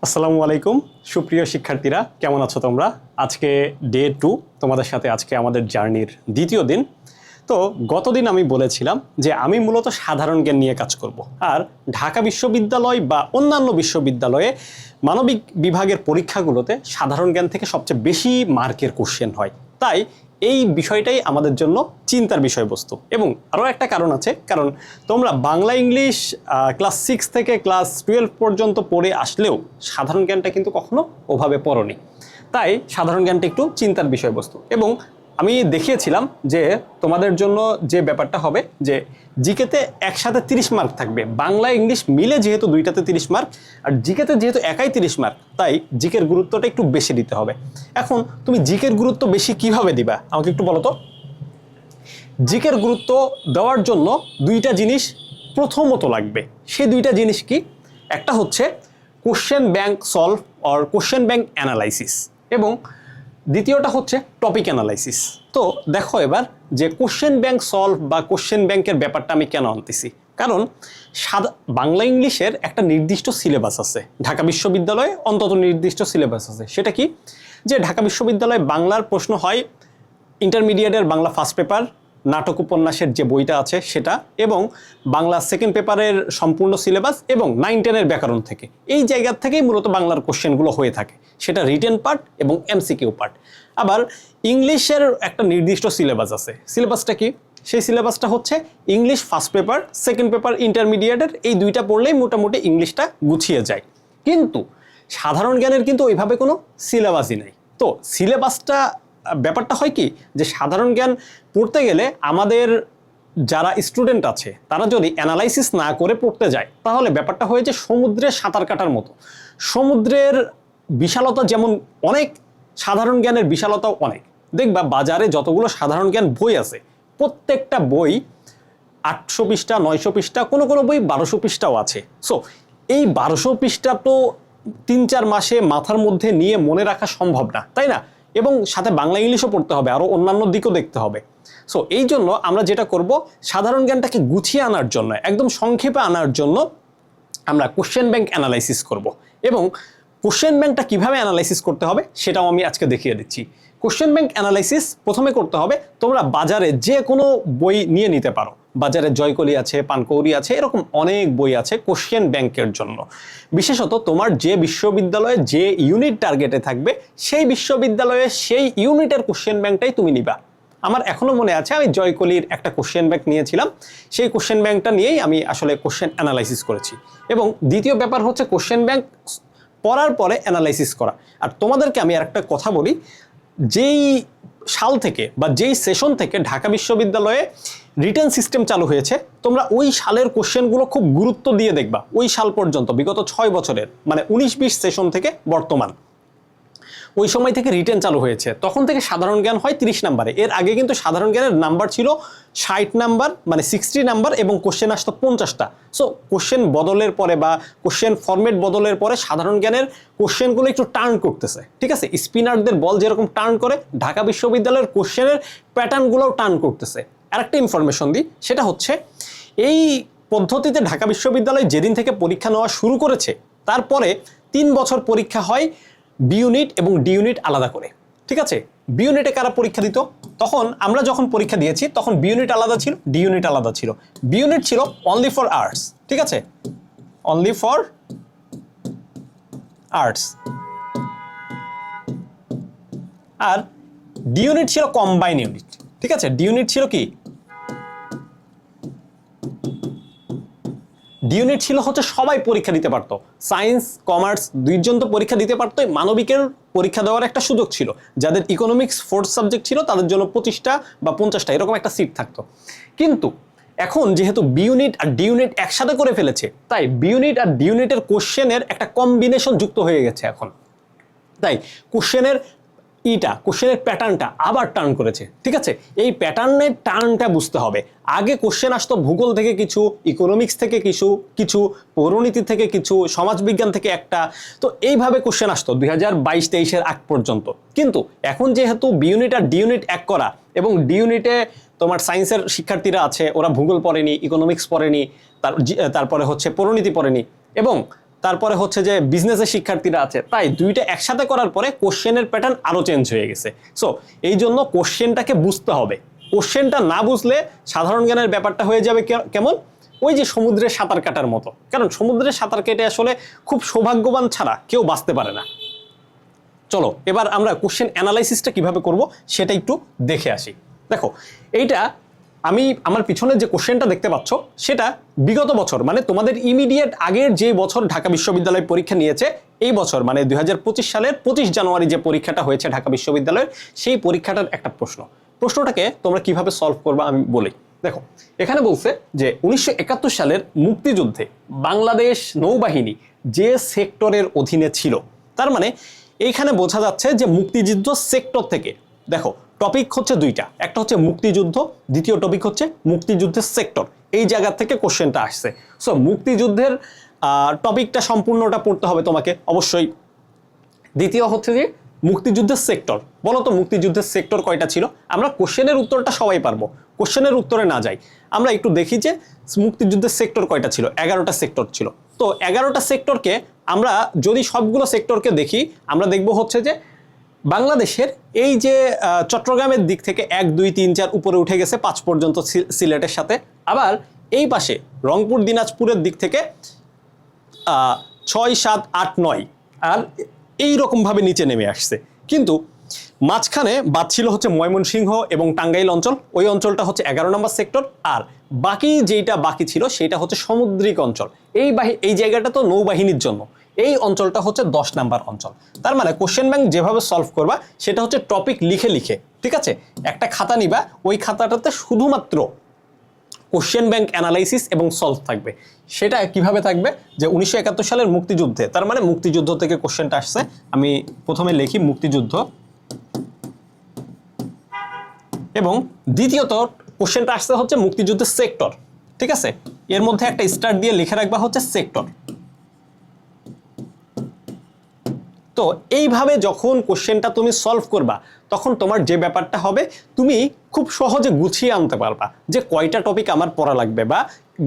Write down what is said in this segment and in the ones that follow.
আসসালামু আলাইকুম সুপ্রিয় শিক্ষার্থীরা, কেমন আছো তোমরা? আজকে ডে 2, তোমাদের সাথে আজকে আমাদের জার্নির দ্বিতীয় দিন। তো গতদিন আমি বলেছিলাম যে আমি মূলত সাধারণ জ্ঞান নিয়ে কাজ করব, আর ঢাকা বিশ্ববিদ্যালয় বা অন্যান্য বিশ্ববিদ্যালয়ে মানবিক বিভাগের পরীক্ষাগুলোতে সাধারণ জ্ঞান থেকে সবচেয়ে বেশি মার্কের কোশ্চেন হয়। তাই এই বিষয়টাই আমাদের জন্য চিন্তার বিষয়বস্তু। এবং আরও একটা কারণ আছে, কারণ তোমরা বাংলা ইংলিশ ক্লাস 6 থেকে ক্লাস 12 পর্যন্ত পড়ে আসলেও সাধারণ জ্ঞানটা কিন্তু কখনো ওভাবে পড়োনি। তাই সাধারণ জ্ঞানটা একটু চিন্তার বিষয়বস্তু। এবং আমি দেখিয়েছিলাম যে তোমাদের জন্য যে ব্যাপারটা হবে যে জিকেতে একসাথে 30 মার্ক থাকবে, বাংলা ইংলিশ মিলে যেহেতু দুইটাতে 30 মার্ক, আর জিকেতে যেহেতু একাই 30 মার্ক, তাই জিকের গুরুত্বটা একটু বেশি দিতে হবে। এখন তুমি জিকের গুরুত্ব বেশি কিভাবে দিবা আমাকে একটু বলো তো। জিকের গুরুত্ব দেওয়ার জন্য দুইটা জিনিস প্রথমত লাগবে। সেই দুইটা জিনিস কি? একটা হচ্ছে question bank solve or question bank analysis, এবং দ্বিতীয়টা হচ্ছে টপিক অ্যানালাইসিস। তো দেখো এবার যে কোশ্চেন ব্যাংক সলভ বা কোশ্চেন ব্যাংকের ব্যাপারটা আমি কেন আনতেছি, কারণ বাংলা ইংলিশের একটা নির্দিষ্ট সিলেবাস আছে, ঢাকা বিশ্ববিদ্যালয়ে অন্তত নির্দিষ্ট সিলেবাস আছে। সেটা কি? যে ঢাকা বিশ্ববিদ্যালয়ে বাংলার প্রশ্ন হয় ইন্টারমিডিয়েটের বাংলা ফার্স্ট পেপার, নাটক উপন্যাসের যে বইটা আছে সেটা, এবং বাংলা সেকেন্ড পেপারের সম্পূর্ণ সিলেবাস, এবং 9-10-এর ব্যাকরণ থেকে। এই জায়গা থেকেই মূলত বাংলার কোশ্চেনগুলো হয়ে থাকে, সেটা রিটেন পার্ট এবং এমসিকিউ পার্ট। আবার ইংলিশের একটা নির্দিষ্ট সিলেবাস আছে। সিলেবাসটা কি? সেই সিলেবাসটা হচ্ছে English first paper, second paper ইন্টারমিডিয়েটের, এই দুইটা পড়লেই মোটামুটি ইংলিশটা গুছিয়ে যায়। কিন্তু সাধারণ জ্ঞানের কিন্তু ওইভাবে কোনো সিলেবাসই নেই। তো সিলেবাসটা ব্যাপারটা হয় কি, যে সাধারণ জ্ঞান পড়তে গেলে আমাদের যারা স্টুডেন্ট আছে তারা যদি অ্যানালাইসিস না করে পড়তে যায়, তাহলে ব্যাপারটা হয়ে যে সমুদ্রে সাঁতার কাটার মতো। সমুদ্রের বিশালতা যেমন অনেক, সাধারণ জ্ঞানের বিশালতাও অনেক। দেখবা বাজারে যতগুলো সাধারণ জ্ঞান বই আছে, প্রত্যেকটা বই 800 পৃষ্ঠা, 900 পৃষ্ঠা, কোনো কোনো বই 1200 পৃষ্ঠাও আছে। সো এই 1200 পৃষ্ঠা তো 3-4 মাসে মাথার মধ্যে নিয়ে মনে রাখা সম্ভব না, তাই না? এবং সাথে বাংলা ইংলিশও পড়তে হবে, আরও অন্যান্য দিকও দেখতে হবে। সো এই জন্য আমরা যেটা করব, সাধারণ জ্ঞানটাকে গুছিয়ে আনার জন্য, একদম সংক্ষেপে আনার জন্য আমরা কোশ্চেন ব্যাংক অ্যানালাইসিস করব। এবং কোশ্চেন ব্যাংকটা কীভাবে অ্যানালাইসিস করতে হবে সেটাও আমি আজকে দেখিয়ে দিচ্ছি। কোশ্চেন ব্যাংক অ্যানালাইসিস প্রথমে করতে হবে, তোমরা বাজারে যে কোনো বই নিয়ে নিতে পারো। বাজারে জয়কলি আছে, পানকৌড়ি আছে, এরকম অনেক বই আছে কোশ্চেন ব্যাংকের জন্য। বিশেষত তোমার যে বিশ্ববিদ্যালয়ে যে ইউনিট টার্গেটে থাকবে, সেই বিশ্ববিদ্যালয়ে সেই ইউনিটের কোশ্চেন ব্যাংকটাই তুমি নিবা। আমার এখনও মনে আছে, আমি জয়কলির একটা কোশ্চেন ব্যাংক নিয়েছিলাম, সেই কোশ্চেন ব্যাংকটা নিয়েই আমি আসলে কোশ্চেন অ্যানালাইসিস করেছি। এবং দ্বিতীয় ব্যাপার হচ্ছে কোশ্চেন ব্যাংক পড়ার পরে অ্যানালাইসিস করা। আর তোমাদেরকে আমি আর একটা কথা বলি, যেই সাল থেকে বা যেই সেশন থেকে ঢাকা বিশ্ববিদ্যালয়ে রিটেন সিস্টেম চালু হয়েছে, তোমরা ওই সালের কোশ্চেনগুলো খুব গুরুত্ব দিয়ে দেখবা। ওই সাল পর্যন্ত বিগত 6 বছরের, মানে 19-20 সেশন থেকে বর্তমান, ওই সময় থেকে রিটেন চালু হয়েছে। তখন থেকে সাধারণ জ্ঞান হয় 30 নাম্বারে। এর আগে কিন্তু সাধারণ জ্ঞানের নাম্বার ছিল 60 নাম্বার, মানে 60 নাম্বার, এবং কোশ্চেন আসতো 50টা। সো কোশ্চেন বদলের পরে বা কোশ্চেন ফরম্যাট বদলের পরে সাধারণ জ্ঞানের কোশ্চেনগুলো একটু টার্ন করতেছে, ঠিক আছে? স্পিনারদের বল যেরকম টার্ন করে, ঢাকা বিশ্ববিদ্যালয়ের কোশ্চেনের প্যাটার্নগুলোও টার্ন করতেছে। আরেকটা ইনফরমেশন দিই, সেটা হচ্ছে এই পদ্ধতিতে ঢাকা বিশ্ববিদ্যালয় যেদিন থেকে পরীক্ষা নেওয়া শুরু করেছে, তারপরে 3 বছর পরীক্ষা হয় বি ইউনিট এবং ডি ইউনিট আলাদা করে, ঠিক আছে? বি ইউনিটে কারা পরীক্ষা দিত? তখন আমরা যখন পরীক্ষা দিয়েছি তখন বি ইউনিট আলাদা ছিল, ডি ইউনিট আলাদা ছিল। বি ইউনিট ছিল অনলি ফর আর্টস, ঠিক আছে? Only for arts. আর ডি ইউনিট ছিল কম্বাইন ইউনিট, ঠিক আছে? ডি ইউনিট ছিল কি? ডি ইউনিট ছিল হচ্ছে সবাই পরীক্ষা দিতে পারতো, সায়েন্স কমার্স দুইজন তো পরীক্ষা দিতে পারতো। মানবিকের পরীক্ষা দেওয়ার একটা সুযোগ ছিল, যাদের ইকোনমিক্স 4th সাবজেক্ট ছিল তাদের জন্য 25টা বা 50টা এরকম একটা সিট থাকতো। কিন্তু এখন যেহেতু বি ইউনিট আর ডি ইউনিট একসাথে করে ফেলেছে, তাই বি ইউনিট আর ডি ইউনিটের কোশ্চেনের একটা কম্বিনেশন যুক্ত হয়ে গেছে এখন। তাই কোশ্চেনের প্যাটার্নটা আবার টার্ন করেছে, ঠিক আছে? এই প্যাটার্নের টার্নটা বুঝতে হবে। আগে কোশ্চেন আসতো ভূগোল থেকে কিছু, ইকোনমিক্স থেকে কিছু, পৌরনীতি থেকে কিছু, সমাজবিজ্ঞান থেকে একটা। তো এইভাবে কোশ্চেন আসতো 2022-23-এর আগ পর্যন্ত। কিন্তু এখন যেহেতু বি ইউনিট আর ডি ইউনিট এক করা, এবং ডি ইউনিটে তোমার সায়েন্সের শিক্ষার্থীরা আছে, ওরা ভূগোল পড়েনি, ইকোনমিক্স পড়েনি, তারপরে হচ্ছে পৌরনীতি পড়েনি, এবং তারপরে হচ্ছে যে বিজনেসের শিক্ষার্থীরা আছে, তাই দুইটা একসাথে করার পরে কোশ্চেনের প্যাটার্ন আরো চেঞ্জ হয়ে গেছে। সো এই জন্য কোশ্চেনটাকে বুঝতে হবে। কোশ্চেনটা না বুঝলে সাধারণ জ্ঞানের ব্যাপারটা হয়ে যাবে কেমন, ওই যে সমুদ্রে সাঁতার কাটার মতো। কারণ সমুদ্রে সাঁতার কেটে আসলে খুব সৌভাগ্যবান ছাড়া কেউ বাঁচতে পারে না। চলো এবার আমরা কোশ্চেন অ্যানালাইসিসটা কিভাবে করব সেটা একটু দেখে আসি। দেখো এইটা আমি আমার পিছনে যে কোশ্চেনটা দেখতে পাচ্ছ সেটা বিগত বছর মানে তোমাদের ইমিডিয়েট আগের যে বছর ঢাকা বিশ্ববিদ্যালয় পরীক্ষা নিয়েছে, এই বছর মানে 2025 সালের 25 জানুয়ারি যে পরীক্ষাটা হয়েছে ঢাকা বিশ্ববিদ্যালয়ের, সেই পরীক্ষাটার একটা প্রশ্নটাকে তোমরা কিভাবে সলভ করবা আমি বলি। দেখো এখানে বলছে যে 1971 সালের মুক্তিযুদ্ধে বাংলাদেশ নৌবাহিনী যে সেক্টরের অধীনে ছিল, তার মানে এইখানে বোঝা যাচ্ছে যে মুক্তিযুদ্ধ সেক্টর থেকে, দেখো টপিক হচ্ছে দুইটা, একটা হচ্ছে মুক্তিযুদ্ধ, দ্বিতীয় টপিক হচ্ছে মুক্তিযুদ্ধের সেক্টর। এই জায়গা থেকে কোশ্চেনটা আসছে। সো মুক্তিযুদ্ধের টপিকটা সম্পূর্ণটা পড়তে হবে তোমাকে অবশ্যই। দ্বিতীয় হচ্ছে যে মুক্তিযুদ্ধের সেক্টর, বলো তো মুক্তিযুদ্ধের সেক্টর কয়টা ছিল? আমরা কোশ্চেনের উত্তরটা সবাই পারবো, কোশ্চেনের উত্তরে না যাই, আমরা একটু দেখি যে মুক্তিযুদ্ধের সেক্টর কয়টা ছিল। 11টা সেক্টর ছিল। তো 11টা সেক্টরকে আমরা যদি সবগুলো সেক্টরকে দেখি, আমরা দেখব হচ্ছে যে বাংলাদেশের এই যে চট্টগ্রামের দিক থেকে 1 2 3 4 উপরে উঠে গেছে 5 পর্যন্ত সিলেটের সাথে, আবার এই পাশে রংপুর দিনাজপুরের দিক থেকে 6 7 8 9 আর এই রকমভাবে নিচে নেমে আসছে। কিন্তু মাঝখানে বাদ ছিল হচ্ছে ময়মনসিংহ এবং টাঙ্গাইল অঞ্চল, ওই অঞ্চলটা হচ্ছে 11 নম্বর সেক্টর। আর বাকি যেটা বাকি ছিল সেটা হচ্ছে সামুদ্রিক অঞ্চল, এই জায়গাটা তো নৌবাহিনীর জন্য, এই অঞ্চলটা হচ্ছে 10 নাম্বার অঞ্চল। তার মানে কোশ্চেন ব্যাংক যেভাবে সলভ করবা সেটা হচ্ছে টপিক লিখে লিখে, ঠিক আছে? একটা খাতা নিবা, ওই খাতাটাতে শুধুমাত্র কোশ্চেন ব্যাংক অ্যানালাইসিস এবং সলভ থাকবে। সেটা কিভাবে থাকবে যে 1971 সালের মুক্তিযুদ্ধে, তার মানে মুক্তিযুদ্ধ থেকে কোশ্চেনটা আসছে। আমি প্রথমে লিখি মুক্তিযুদ্ধ, এবং দ্বিতীয়ত কোশ্চেনটা আসছে হচ্ছে মুক্তিযুদ্ধের সেক্টর, ঠিক আছে? এর মধ্যে একটা স্টার দিয়ে লিখে রাখবা হচ্ছে সেক্টর। তো এইভাবে যখন কোশ্চেনটা তুমি সলভ করবা তখন তোমার যে ব্যাপারটা হবে, তুমি খুব সহজে গুছিয়ে আনতে পারবা যে কয়টা টপিক আমার পড়া লাগবে, বা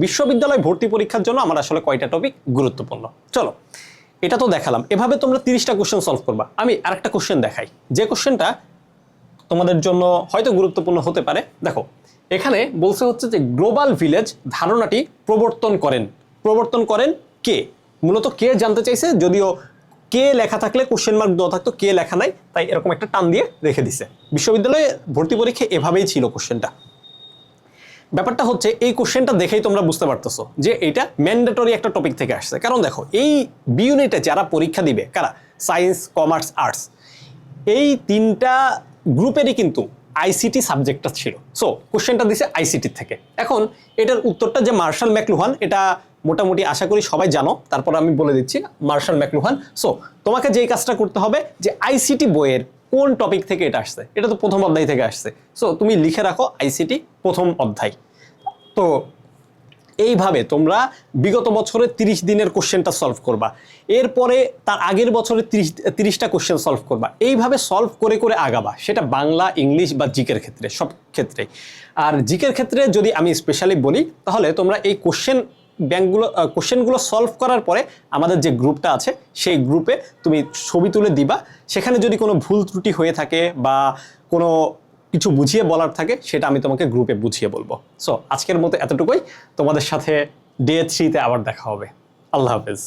বিশ্ববিদ্যালয় ভর্তি পরীক্ষার জন্য আমার আসলে কয়টা টপিক গুরুত্বপূর্ণ। চলো এটা তো দেখালাম, এভাবে তোমরা 30টা কোশ্চেন সলভ করবা। আমি আরেকটা কোশ্চেন দেখাই, যে কোশ্চেনটা তোমাদের জন্য হয়তো গুরুত্বপূর্ণ হতে পারে। দেখো এখানে বলছে হচ্ছে যে গ্লোবাল ভিলেজ ধারণাটি প্রবর্তন করেন কে? মূলত কে জানতে চাইছে, যদিও কে লেখা থাকলে কোশ্চেন মার্ক দেওয়া থাকতো, কে লেখা নাই, তাই এরকম একটা টান দিয়ে রেখে দিছে। বিশ্ববিদ্যালয়ে ভর্তি পরীক্ষা এভাবেই ছিল কোশ্চেনটা। ব্যাপারটা হচ্ছে এই কোশ্চেনটা দেখেই তোমরা বুঝতে পারতেছো যে এটা ম্যান্ডেটরি একটা টপিক থেকে আসছে। কারণ দেখো এই বি ইউনিটে যারা পরীক্ষা দিবে, কারা? সায়েন্স, কমার্স, আর্টস, এই তিনটা গ্রুপেরই কিন্তু আইসিটি সাবজেক্টটা ছিল। সো কোশ্চেনটা দিছে আইসিটি থেকে। এখন এটার উত্তরটা যে মার্শাল ম্যাকলুহান, এটা মোটামুটি আশা করি সবাই জানো, তারপর আমি বলে দিচ্ছি মার্শাল ম্যাকলুহান। সো তোমাকে যেই কাজটা করতে হবে যে আইসিটি বইয়ের কোন টপিক থেকে এটা আসছে, এটা তো প্রথম অধ্যায় থেকে আসছে। সো তুমি লিখে রাখো আইসিটি প্রথম অধ্যায়। তো এইভাবে তোমরা বিগত বছরের 30 দিনের কোশ্চেনটা সলভ করবা, এরপরে তার আগের বছরে 30টা কোশ্চেন সলভ করবা। এইভাবে সলভ করে করে আগাবা, সেটা বাংলা, ইংলিশ বা জিকের ক্ষেত্রে, সব ক্ষেত্রেই। আর জিকের ক্ষেত্রে যদি আমি স্পেশালি বলি, তাহলে তোমরা এই কোশ্চেনগুলো সলভ করার পরে আমাদের যে গ্রুপটা আছে সেই গ্রুপে তুমি ছবি তুলে দিবা। সেখানে যদি কোনো ভুল ত্রুটি হয়ে থাকে বা কোনো কিছু বুঝিয়ে বলার থাকে, সেটা আমি তোমাকে গ্রুপে বুঝিয়ে বলবো। সো আজকের মতো এতটুকুই, তোমাদের সাথে ডে 3-তে আবার দেখা হবে। আল্লাহ হাফেজ।